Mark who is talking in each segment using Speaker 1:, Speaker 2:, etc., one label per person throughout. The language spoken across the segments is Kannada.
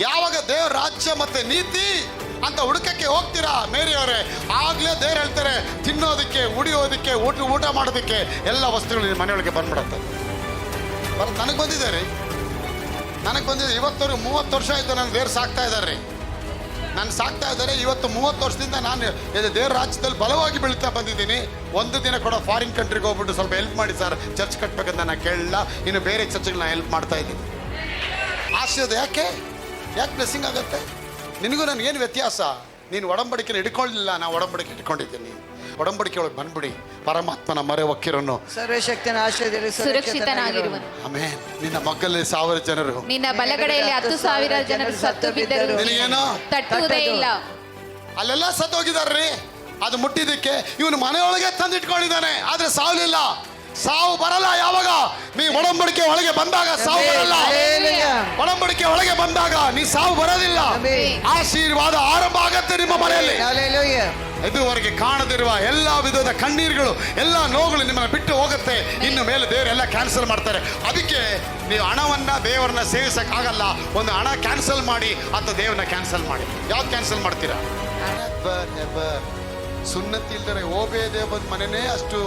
Speaker 1: ಯಾವಾಗ ದೇವ್ರ ರಾಜ್ಯ ಮತ್ತೆ ನೀತಿ ಅಂತ ಹುಡುಕಕ್ಕೆ ಹೋಗ್ತೀರಾ ಮೇರಿಯವರೇ, ಆಗ್ಲೇ ದೇವ್ರು ಹೇಳ್ತಾರೆ ತಿನ್ನೋದಕ್ಕೆ, ಉಡಿಯೋದಕ್ಕೆ, ಊಟ ಮಾಡೋದಕ್ಕೆ ಎಲ್ಲ ವಸ್ತುಗಳು ನಿಮ್ಮ ಮನೆಯೊಳಗೆ ಬಂದ್ಬಿಡುತ್ತೆ. ನನಗೆ ಬಂದಿದೆ ರೀ, ನನಗೆ ಬಂದಿದೆ. ಇವತ್ತವ್ರಿಗೆ 30 ವರ್ಷ ಆಯಿತು ನನ್ನ ದೇವ್ರು ಸಾಕ್ತಾ ಇದ್ದಾರೆ ರೀ, ನಾನು ಸಾಕ್ತಾ ಇದ್ದಾರೆ. ಇವತ್ತು 30 ವರ್ಷದಿಂದ ನಾನು ದೇವ್ರ ರಾಜ್ಯದಲ್ಲಿ ಬಲವಾಗಿ ಬೆಳೀತಾ ಬಂದಿದ್ದೀನಿ. ಒಂದು ದಿನ ಕೂಡ ಫಾರಿನ್ ಕಂಟ್ರಿಗೆ ಹೋಗ್ಬಿಟ್ಟು ಸ್ವಲ್ಪ ಹೆಲ್ಪ್ ಮಾಡಿ ಸರ್, ಚರ್ಚ್ ಕಟ್ಬೇಕಂತ ನಾನು ಕೇಳಲ್ಲ. ಇನ್ನು ಬೇರೆ ಚರ್ಚ್ಗೆ ನಾನು ಹೆಲ್ಪ್ ಮಾಡ್ತಾ ಇದ್ದೀನಿ. ಆಶೀರ್ವಾದ ಯಾಕೆ ಬ್ಲೆಸ್ಸಿಂಗ್ ಆಗುತ್ತೆ? ನಿನಗೂ ನನಗೇನು ವ್ಯತ್ಯಾಸ? ನೀನು ಒಡಂಬಡಿಕೆನ ಹಿಡ್ಕೊಳ್ಳಿಲ್ಲ, ನಾನು ಒಡಂಬಡಿಕೆ ಇಟ್ಕೊಂಡಿದ್ದೀನಿ. ಒಡಂಬಡಿಕೆ ಒಳಗೆ ಬಂದ್ಬಿಡಿ. ಪರಮಾತ್ಮನ ಮರೆ ಒಕ್ಕಿರನ್ನು
Speaker 2: ಸರ್ವಶಕ್ತನ ಆಶ್ರಯದಲ್ಲಿ
Speaker 3: ಸುರಕ್ಷಿತನಾಗಿರುವನು.
Speaker 1: ಆಮೆನ್. ನಿನ್ನ ಮಗ್ಗಲ್ಲಿ 1000 ಜನರು,
Speaker 3: ನಿನ್ನ ಬಲಗಡೆಯಲ್ಲಿ 10,000 ಜನರು ಸತ್ತು ಬಿದ್ದರು,
Speaker 1: ನಿನಗೇನೋ
Speaker 3: ತಟ್ಟುವುದೇ ಇಲ್ಲ.
Speaker 1: ಅಲ್ಲೆಲ್ಲ ಸತ್ತೋಗಿದಾರ್ರಿ. ಅದು ಮುಟ್ಟಿದ್ದಕ್ಕೆ ಇವನು ಮನೆಯೊಳಗೆ ತಂದಿಟ್ಕೊಂಡಿದ್ದಾನೆ, ಆದ್ರೆ ಸಾವಲಿಲ್ಲ. ಸಾವು ಬರಲ್ಲ. ಯಾವಾಗ ನೀ ಒಡಂಬಡಿಕೆ ಒಳಗೆ ಬಂದಾಗ ಸಾವು ಬರಲ್ಲ. ಒಡಂಬಡಿಕೆ ಒಳಗೆ ಬಂದಾಗ ನೀ ಸಾವು ಬರೋದಿಲ್ಲ. ಆಶೀರ್ವಾದ ಆರಂಭ ಆಗತ್ತೆ ನಿಮ್ಮ ಮನೆಯಲ್ಲಿ. ಇದುವರೆಗೆ ಕಾಣದಿರುವ ಎಲ್ಲ ವಿಧದ ಕಣ್ಣೀರುಗಳು, ಎಲ್ಲ ನೋವುಗಳು ನಿಮ್ಮನ್ನ ಬಿಟ್ಟು ಹೋಗುತ್ತೆ. ಇನ್ನು ಮೇಲೆ ದೇವರೆಲ್ಲ ಕ್ಯಾನ್ಸಲ್ ಮಾಡ್ತಾರೆ. ಅದಕ್ಕೆ ನೀವು ಹಣವನ್ನ ದೇವರನ್ನ ಸೇವಿಸಕ್ಕಾಗಲ್ಲ. ಒಂದು ಹಣ ಕ್ಯಾನ್ಸಲ್ ಮಾಡಿ ಅಥವಾ ದೇವರನ್ನ ಕ್ಯಾನ್ಸಲ್ ಮಾಡಿ. ಯಾವ್ದು ಕ್ಯಾನ್ಸಲ್ ಮಾಡ್ತೀರಾ? ಸುನ್ನತಿ ಇಲ್ದರೆ ಓಬೇದೆ ಬಂದ ಮನೆನೇ ಅಷ್ಟು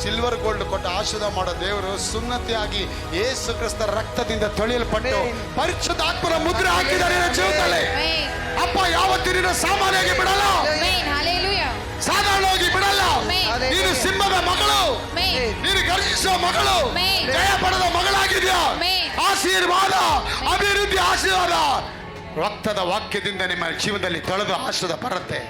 Speaker 1: ಸಿಲ್ವರ್ ಗೋಲ್ಡ್ ಕೊಟ್ಟು ಆಶೀರ್ವಾದ ಮಾಡೋ ದೇವರು ಸುನ್ನತಿಯಾಗಿ ಯೇಸು ಕ್ರಿಸ್ತರ ರಕ್ತದಿಂದ ತೊಳೆಯಲ್ಪಟ್ಟು ಪರಿಶುದ್ಧಾತ್ಮನ ಮುದ್ರೆ ಹಾಕಿದ್ದಾರೆ ಜೀವನದಲ್ಲಿ. ಅಪ್ಪ ಯಾವತ್ತೂ ನೀನು ಸಾಮಾನ್ಯವಾಗಿ ಬಿಡಲ್ಲ, ಸಾಧಾರಣವಾಗಿ ಬಿಡಲ್ಲ. ನೀನು ಸಿಂಹದ ಮಗಳು, ನೀನು ಗರ್ಜಿಸುವ ಮಗಳು, ಜಯ ಪಡೆದ ಮಗಳಾಗಿದ್ಯಾ. ಆಶೀರ್ವಾದ, ಅಭಿವೃದ್ಧಿ, ಆಶೀರ್ವಾದ ರಕ್ತದ ವಾಕ್ಯದಿಂದ ನಿಮ್ಮ ಜೀವನದಲ್ಲಿ ತೊಳೆದು ಆಶೀರ್ವಾದ ಬರುತ್ತೆ.